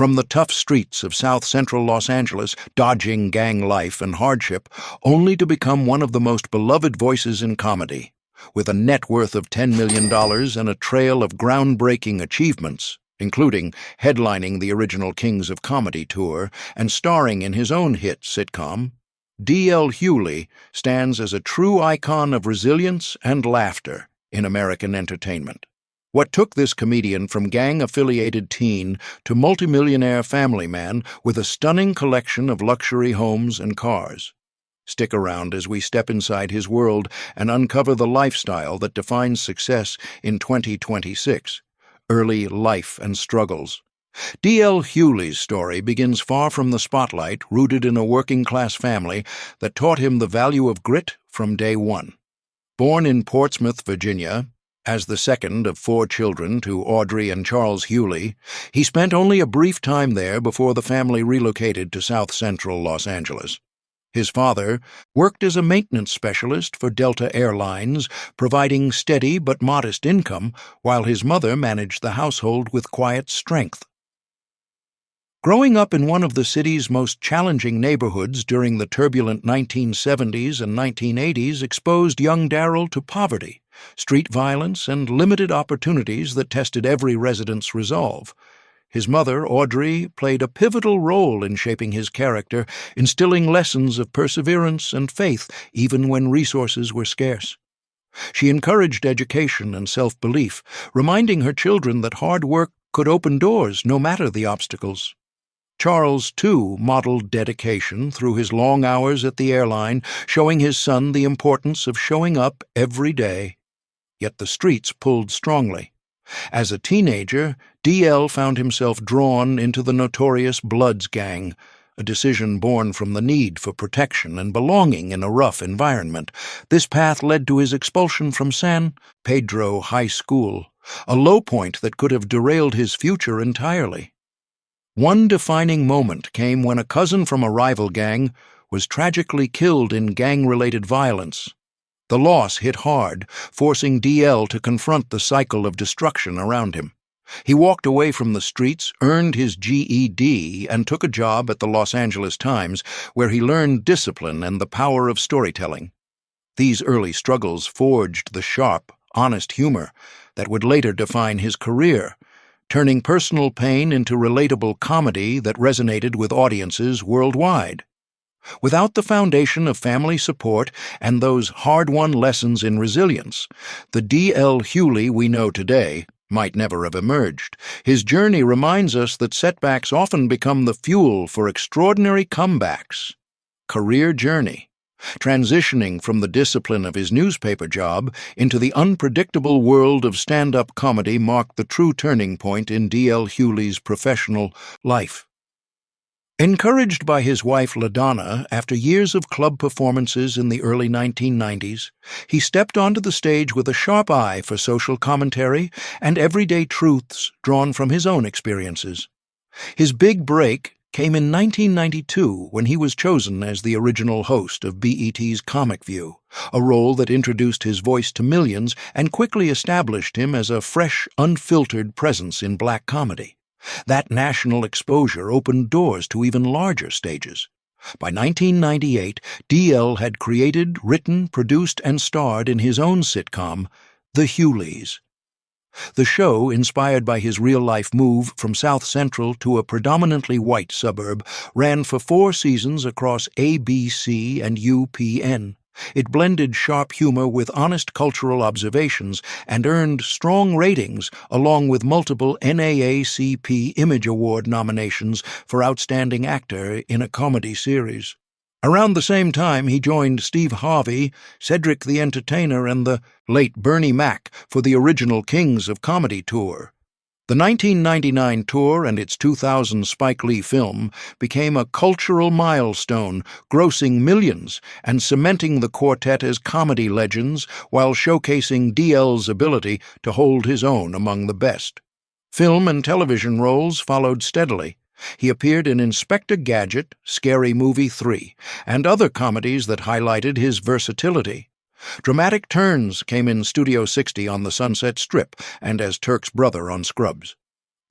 From the tough streets of South Central Los Angeles, dodging gang life and hardship, only to become one of the most beloved voices in comedy. With a net worth of $10 million and a trail of groundbreaking achievements, including headlining the original Kings of Comedy tour and starring in his own hit sitcom, DL Hughley stands as a true icon of resilience and laughter in American entertainment. What took this comedian from gang-affiliated teen to multimillionaire family man with a stunning collection of luxury homes and cars? Stick around as we step inside his world and uncover the lifestyle that defines success in 2026, early life and struggles. DL Hughley's story begins far from the spotlight, rooted in a working-class family that taught him the value of grit from day one. Born in Portsmouth, Virginia, as the second of 4 children to Audrey and Charles Hughley, he spent only a brief time there before the family relocated to South Central Los Angeles. His father worked as a maintenance specialist for Delta Airlines, providing steady but modest income, while his mother managed the household with quiet strength. Growing up in one of the city's most challenging neighborhoods during the turbulent 1970s and 1980s exposed young Darryl to poverty, street violence, and limited opportunities that tested every resident's resolve. His mother, Audrey, played a pivotal role in shaping his character, instilling lessons of perseverance and faith even when resources were scarce. She encouraged education and self-belief, reminding her children that hard work could open doors no matter the obstacles. Charles, too, modeled dedication through his long hours at the airline, showing his son the importance of showing up every day. Yet the streets pulled strongly. As a teenager, DL found himself drawn into the notorious Bloods gang, a decision born from the need for protection and belonging in a rough environment. This path led to his expulsion from San Pedro High School, a low point that could have derailed his future entirely. One defining moment came when a cousin from a rival gang was tragically killed in gang-related violence. The loss hit hard, forcing DL to confront the cycle of destruction around him. He walked away from the streets, earned his GED, and took a job at the Los Angeles Times, where he learned discipline and the power of storytelling. These early struggles forged the sharp, honest humor that would later define his career, turning personal pain into relatable comedy that resonated with audiences worldwide. Without the foundation of family support and those hard-won lessons in resilience, the DL Hughley we know today might never have emerged. His journey reminds us that setbacks often become the fuel for extraordinary comebacks. Career journey. Transitioning from the discipline of his newspaper job into the unpredictable world of stand-up comedy marked the true turning point in DL Hughley's professional life. Encouraged by his wife LaDonna after years of club performances in the early 1990s, he stepped onto the stage with a sharp eye for social commentary and everyday truths drawn from his own experiences. His big break came in 1992 when he was chosen as the original host of BET's Comic View, a role that introduced his voice to millions and quickly established him as a fresh, unfiltered presence in black comedy. That national exposure opened doors to even larger stages. By 1998, DL had created, written, produced, and starred in his own sitcom, The Hughleys. The show, inspired by his real-life move from South Central to a predominantly white suburb, ran for 4 seasons across ABC and UPN. It blended sharp humor with honest cultural observations and earned strong ratings along with multiple NAACP Image Award nominations for Outstanding Actor in a Comedy Series. Around the same time, he joined Steve Harvey, Cedric the Entertainer, and the late Bernie Mac for the original Kings of Comedy tour. The 1999 tour and its 2000 Spike Lee film became a cultural milestone, grossing millions and cementing the quartet as comedy legends while showcasing DL's ability to hold his own among the best. Film and television roles followed steadily. He appeared in Inspector Gadget, Scary Movie 3, and other comedies that highlighted his versatility. Dramatic turns came in Studio 60 on the Sunset Strip and as Turk's brother on Scrubs.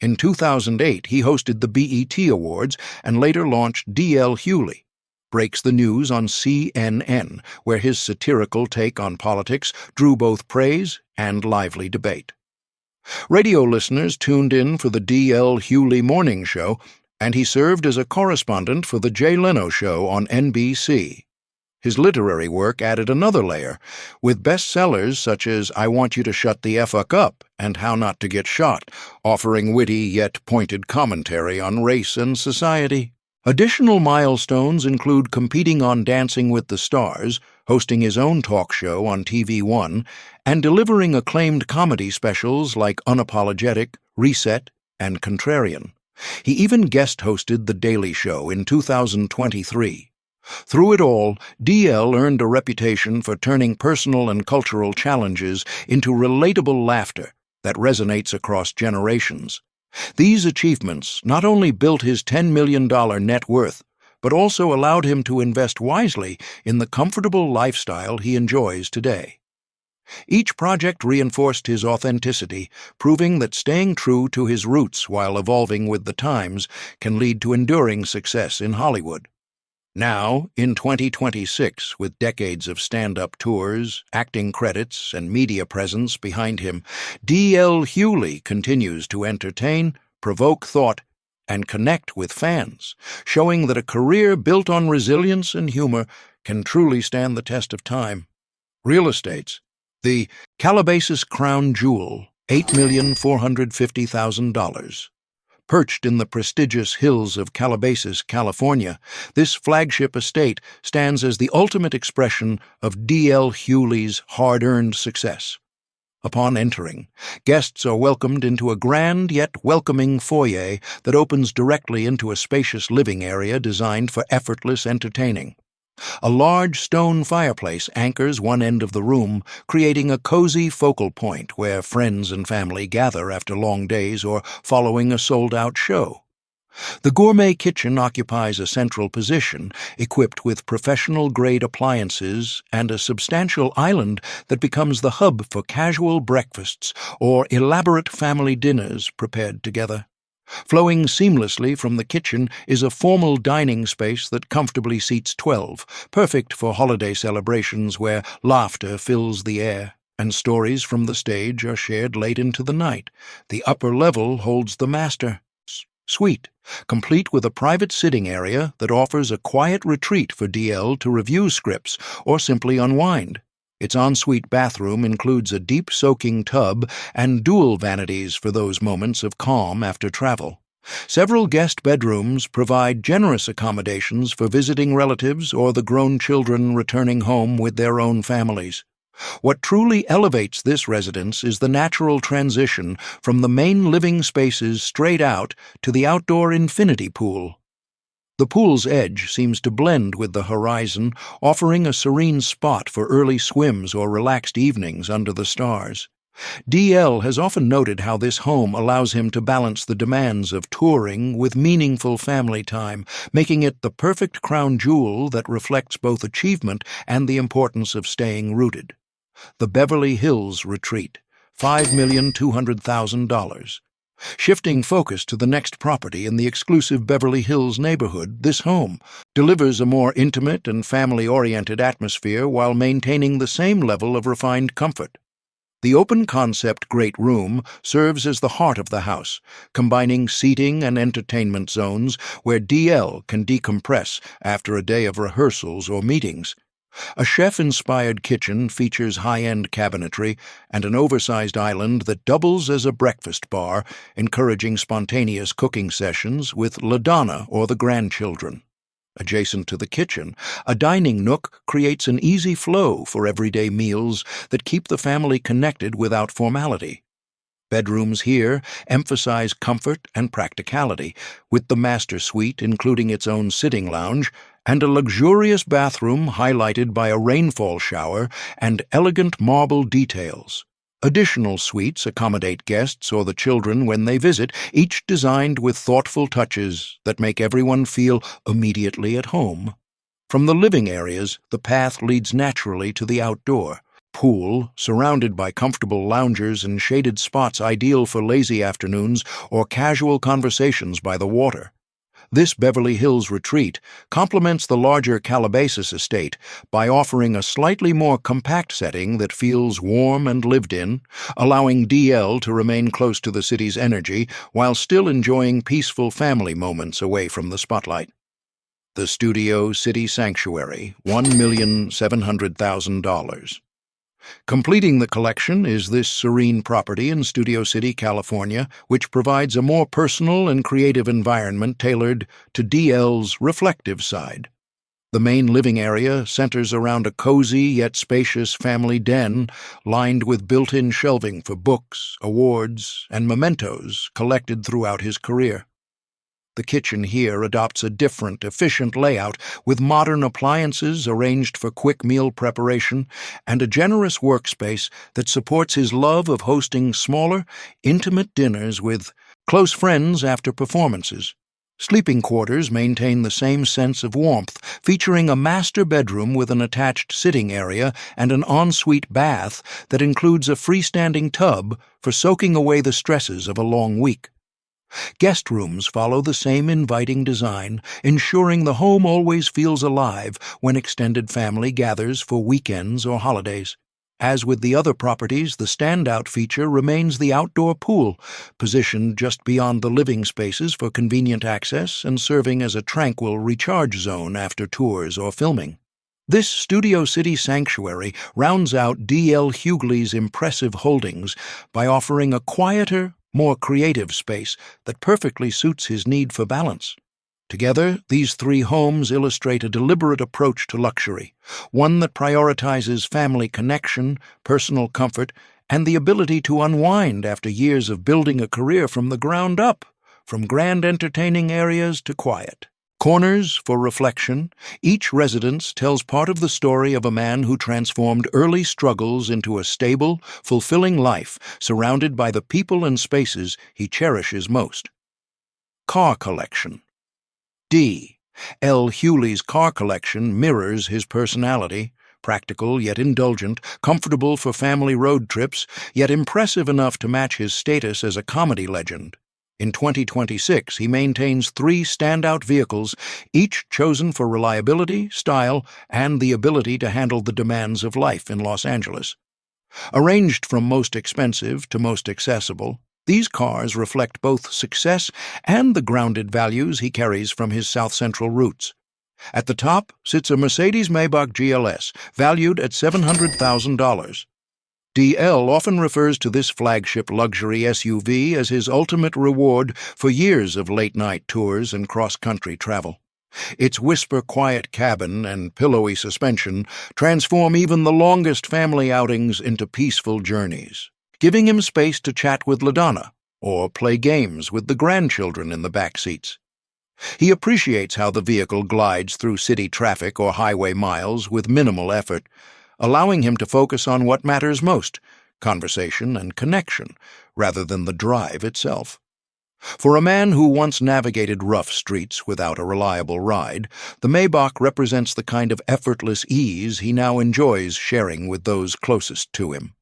In 2008, he hosted the BET Awards and later launched DL Hughley, breaks the news on CNN, where his satirical take on politics drew both praise and lively debate. Radio listeners tuned in for the DL Hughley Morning Show, and he served as a correspondent for The Jay Leno Show on NBC. His literary work added another layer, with bestsellers such as I Want You to Shut the F Up and How Not to Get Shot, offering witty yet pointed commentary on race and society. Additional milestones include competing on Dancing with the Stars, hosting his own talk show on TV1, and delivering acclaimed comedy specials like Unapologetic, Reset, and Contrarian. He even guest-hosted The Daily Show in 2023. Through it all, DL earned a reputation for turning personal and cultural challenges into relatable laughter that resonates across generations. These achievements not only built his $10 million net worth, but also allowed him to invest wisely in the comfortable lifestyle he enjoys today. Each project reinforced his authenticity, proving that staying true to his roots while evolving with the times can lead to enduring success in Hollywood. Now, in 2026, with decades of stand-up tours, acting credits, and media presence behind him, DL Hughley continues to entertain, provoke thought, and connect with fans, showing that a career built on resilience and humor can truly stand the test of time. Real estates. The Calabasas Crown Jewel, $8,450,000. Perched in the prestigious hills of Calabasas, California, this flagship estate stands as the ultimate expression of DL Hughley's hard-earned success. Upon entering, guests are welcomed into a grand yet welcoming foyer that opens directly into a spacious living area designed for effortless entertaining. A large stone fireplace anchors one end of the room, creating a cozy focal point where friends and family gather after long days or following a sold-out show. The gourmet kitchen occupies a central position, equipped with professional-grade appliances and a substantial island that becomes the hub for casual breakfasts or elaborate family dinners prepared together. Flowing seamlessly from the kitchen is a formal dining space that comfortably seats 12, perfect for holiday celebrations where laughter fills the air, and stories from the stage are shared late into the night. The upper level holds the master suite, complete with a private sitting area that offers a quiet retreat for DL to review scripts or simply unwind. Its ensuite bathroom includes a deep soaking tub and dual vanities for those moments of calm after travel. Several guest bedrooms provide generous accommodations for visiting relatives or the grown children returning home with their own families. What truly elevates this residence is the natural transition from the main living spaces straight out to the outdoor infinity pool. The pool's edge seems to blend with the horizon, offering a serene spot for early swims or relaxed evenings under the stars. DL has often noted how this home allows him to balance the demands of touring with meaningful family time, making it the perfect crown jewel that reflects both achievement and the importance of staying rooted. The Beverly Hills Retreat, $5,200,000. Shifting focus to the next property in the exclusive Beverly Hills neighborhood, this home delivers a more intimate and family-oriented atmosphere while maintaining the same level of refined comfort. The open-concept great room serves as the heart of the house, combining seating and entertainment zones where DL can decompress after a day of rehearsals or meetings. A chef-inspired kitchen features high-end cabinetry and an oversized island that doubles as a breakfast bar, encouraging spontaneous cooking sessions with LaDonna or the grandchildren. Adjacent to the kitchen, a dining nook creates an easy flow for everyday meals that keep the family connected without formality. Bedrooms here emphasize comfort and practicality, with the master suite including its own sitting lounge and a luxurious bathroom highlighted by a rainfall shower and elegant marble details. Additional suites accommodate guests or the children when they visit, each designed with thoughtful touches that make everyone feel immediately at home. From the living areas, the path leads naturally to the outdoor. pool, surrounded by comfortable loungers and shaded spots ideal for lazy afternoons or casual conversations by the water. This Beverly Hills retreat complements the larger Calabasas estate by offering a slightly more compact setting that feels warm and lived in, allowing DL to remain close to the city's energy while still enjoying peaceful family moments away from the spotlight. The Studio City Sanctuary, $1,700,000. Completing the collection is this serene property in Studio City, California, which provides a more personal and creative environment tailored to DL's reflective side. The main living area centers around a cozy yet spacious family den lined with built-in shelving for books, awards, and mementos collected throughout his career. The kitchen here adopts a different, efficient layout with modern appliances arranged for quick meal preparation and a generous workspace that supports his love of hosting smaller, intimate dinners with close friends after performances. Sleeping quarters maintain the same sense of warmth, featuring a master bedroom with an attached sitting area and an ensuite bath that includes a freestanding tub for soaking away the stresses of a long week. Guest rooms follow the same inviting design, ensuring the home always feels alive when extended family gathers for weekends or holidays. As with the other properties, the standout feature remains the outdoor pool, positioned just beyond the living spaces for convenient access and serving as a tranquil recharge zone after tours or filming. This Studio City sanctuary rounds out DL Hughley's impressive holdings by offering a quieter, more creative space that perfectly suits his need for balance. Together, these three homes illustrate a deliberate approach to luxury, one that prioritizes family connection, personal comfort, and the ability to unwind after years of building a career from the ground up, from grand entertaining areas to quiet. Corners for reflection, each residence tells part of the story of a man who transformed early struggles into a stable, fulfilling life surrounded by the people and spaces he cherishes most. Car collection. D.L. Hughley's car collection mirrors his personality, practical yet indulgent, comfortable for family road trips, yet impressive enough to match his status as a comedy legend. In 2026, he maintains three standout vehicles, each chosen for reliability, style, and the ability to handle the demands of life in Los Angeles. Arranged from most expensive to most accessible, these cars reflect both success and the grounded values he carries from his South Central roots. At the top sits a Mercedes-Maybach GLS, valued at $700,000. DL often refers to this flagship luxury SUV as his ultimate reward for years of late-night tours and cross-country travel. Its whisper-quiet cabin and pillowy suspension transform even the longest family outings into peaceful journeys, giving him space to chat with LaDonna or play games with the grandchildren in the back seats. He appreciates how the vehicle glides through city traffic or highway miles with minimal effort, allowing him to focus on what matters most, conversation and connection, rather than the drive itself. For a man who once navigated rough streets without a reliable ride, the Maybach represents the kind of effortless ease he now enjoys sharing with those closest to him.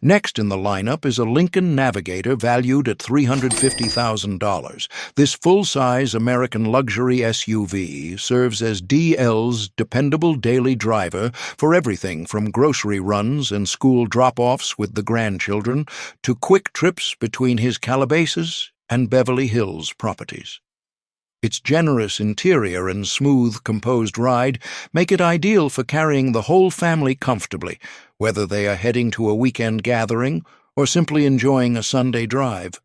Next in the lineup is a Lincoln Navigator valued at $350,000. This full-size American luxury SUV serves as DL's dependable daily driver for everything from grocery runs and school drop-offs with the grandchildren to quick trips between his Calabasas and Beverly Hills properties. Its generous interior and smooth, composed ride make it ideal for carrying the whole family comfortably, whether they are heading to a weekend gathering or simply enjoying a Sunday drive.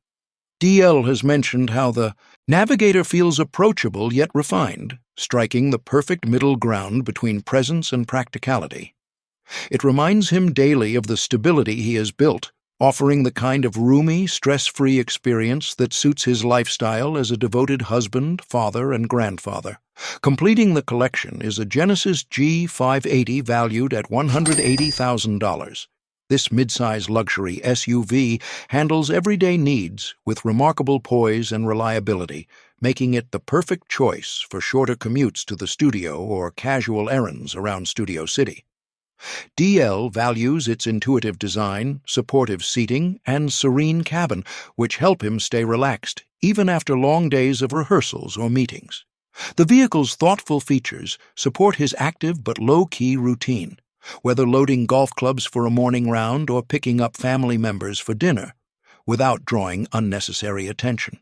DL has mentioned how the Navigator feels approachable yet refined, striking the perfect middle ground between presence and practicality. It reminds him daily of the stability he has built, offering the kind of roomy, stress-free experience that suits his lifestyle as a devoted husband, father, and grandfather. Completing the collection is a Genesis G580 valued at $180,000. This midsize luxury SUV handles everyday needs with remarkable poise and reliability, making it the perfect choice for shorter commutes to the studio or casual errands around Studio City. DL values its intuitive design, supportive seating, and serene cabin, which help him stay relaxed, even after long days of rehearsals or meetings. The vehicle's thoughtful features support his active but low-key routine, whether loading golf clubs for a morning round or picking up family members for dinner, without drawing unnecessary attention.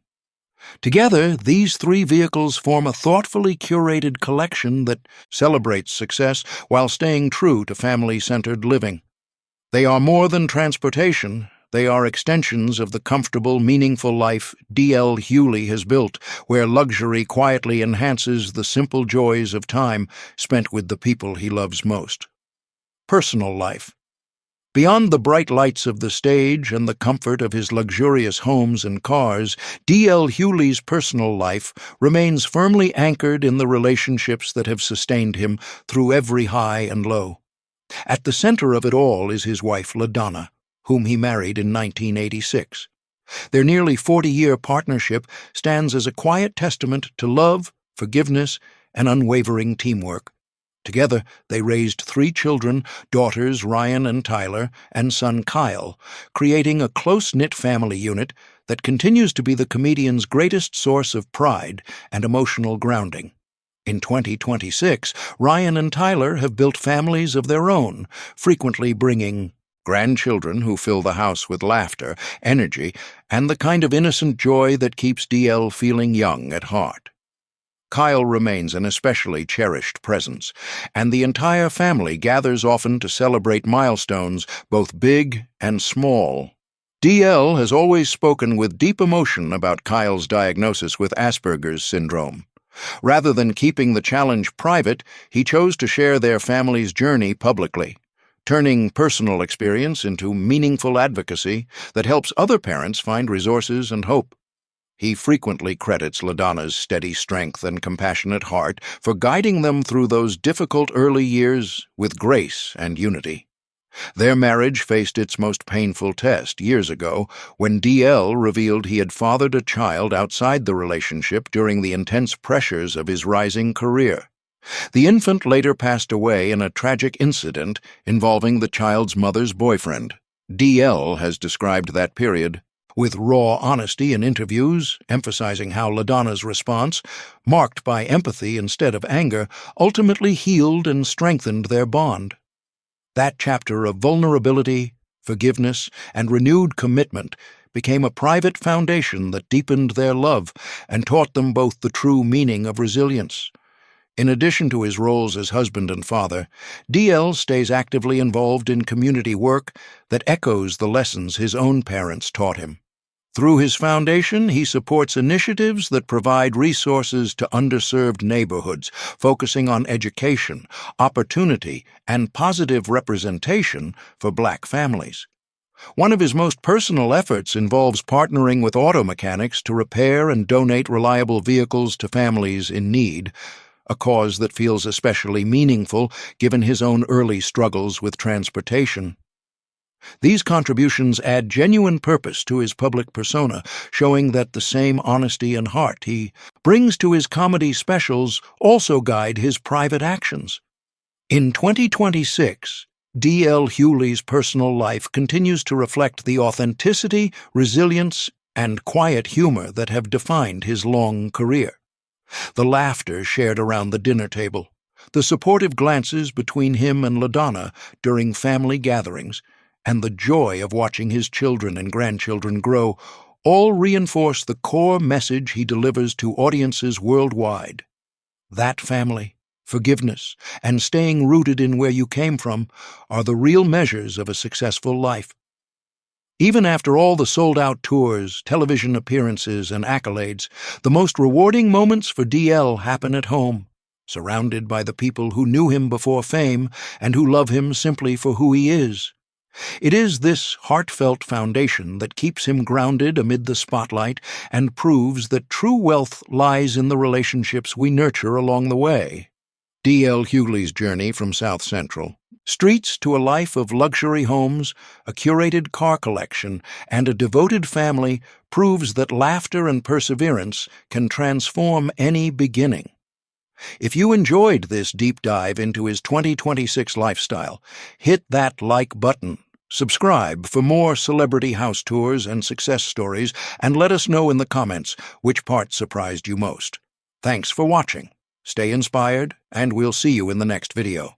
Together, these three vehicles form a thoughtfully curated collection that celebrates success while staying true to family-centered living. They are more than transportation. They are extensions of the comfortable, meaningful life DL Hughley has built, where luxury quietly enhances the simple joys of time spent with the people he loves most. Personal life. Beyond the bright lights of the stage and the comfort of his luxurious homes and cars, DL Hughley's personal life remains firmly anchored in the relationships that have sustained him through every high and low. At the center of it all is his wife LaDonna, whom he married in 1986. Their nearly 40-year partnership stands as a quiet testament to love, forgiveness, and unwavering teamwork. Together, they raised 3 children, daughters Ryan and Tyler, and son Kyle, creating a close-knit family unit that continues to be the comedian's greatest source of pride and emotional grounding. In 2026, Ryan and Tyler have built families of their own, frequently bringing grandchildren who fill the house with laughter, energy, and the kind of innocent joy that keeps DL feeling young at heart. Kyle remains an especially cherished presence, and the entire family gathers often to celebrate milestones, both big and small. DL has always spoken with deep emotion about Kyle's diagnosis with Asperger's syndrome. Rather than keeping the challenge private, he chose to share their family's journey publicly, turning personal experience into meaningful advocacy that helps other parents find resources and hope. He frequently credits LaDonna's steady strength and compassionate heart for guiding them through those difficult early years with grace and unity. Their marriage faced its most painful test years ago when DL revealed he had fathered a child outside the relationship during the intense pressures of his rising career. The infant later passed away in a tragic incident involving the child's mother's boyfriend. DL has described that period with raw honesty in interviews, emphasizing how LaDonna's response, marked by empathy instead of anger, ultimately healed and strengthened their bond. That chapter of vulnerability, forgiveness, and renewed commitment became a private foundation that deepened their love and taught them both the true meaning of resilience. In addition to his roles as husband and father, DL stays actively involved in community work that echoes the lessons his own parents taught him. Through his foundation, he supports initiatives that provide resources to underserved neighborhoods, focusing on education, opportunity, and positive representation for Black families. One of his most personal efforts involves partnering with auto mechanics to repair and donate reliable vehicles to families in need, a cause that feels especially meaningful given his own early struggles with transportation. These contributions add genuine purpose to his public persona, showing that the same honesty and heart he brings to his comedy specials also guide his private actions. In 2026, DL Hughley's personal life continues to reflect the authenticity, resilience, and quiet humor that have defined his long career. The laughter shared around the dinner table, the supportive glances between him and LaDonna during family gatherings, and the joy of watching his children and grandchildren grow all reinforce the core message he delivers to audiences worldwide. That family, forgiveness, and staying rooted in where you came from are the real measures of a successful life. Even after all the sold-out tours, television appearances, and accolades, the most rewarding moments for DL happen at home, surrounded by the people who knew him before fame and who love him simply for who he is. It is this heartfelt foundation that keeps him grounded amid the spotlight and proves that true wealth lies in the relationships we nurture along the way. DL Hughley's journey from South Central, streets to a life of luxury homes, a curated car collection, and a devoted family proves that laughter and perseverance can transform any beginning. If you enjoyed this deep dive into his 2026 lifestyle, hit that like button, subscribe for more celebrity house tours and success stories, and let us know in the comments which part surprised you most. Thanks for watching. Stay inspired, and we'll see you in the next video.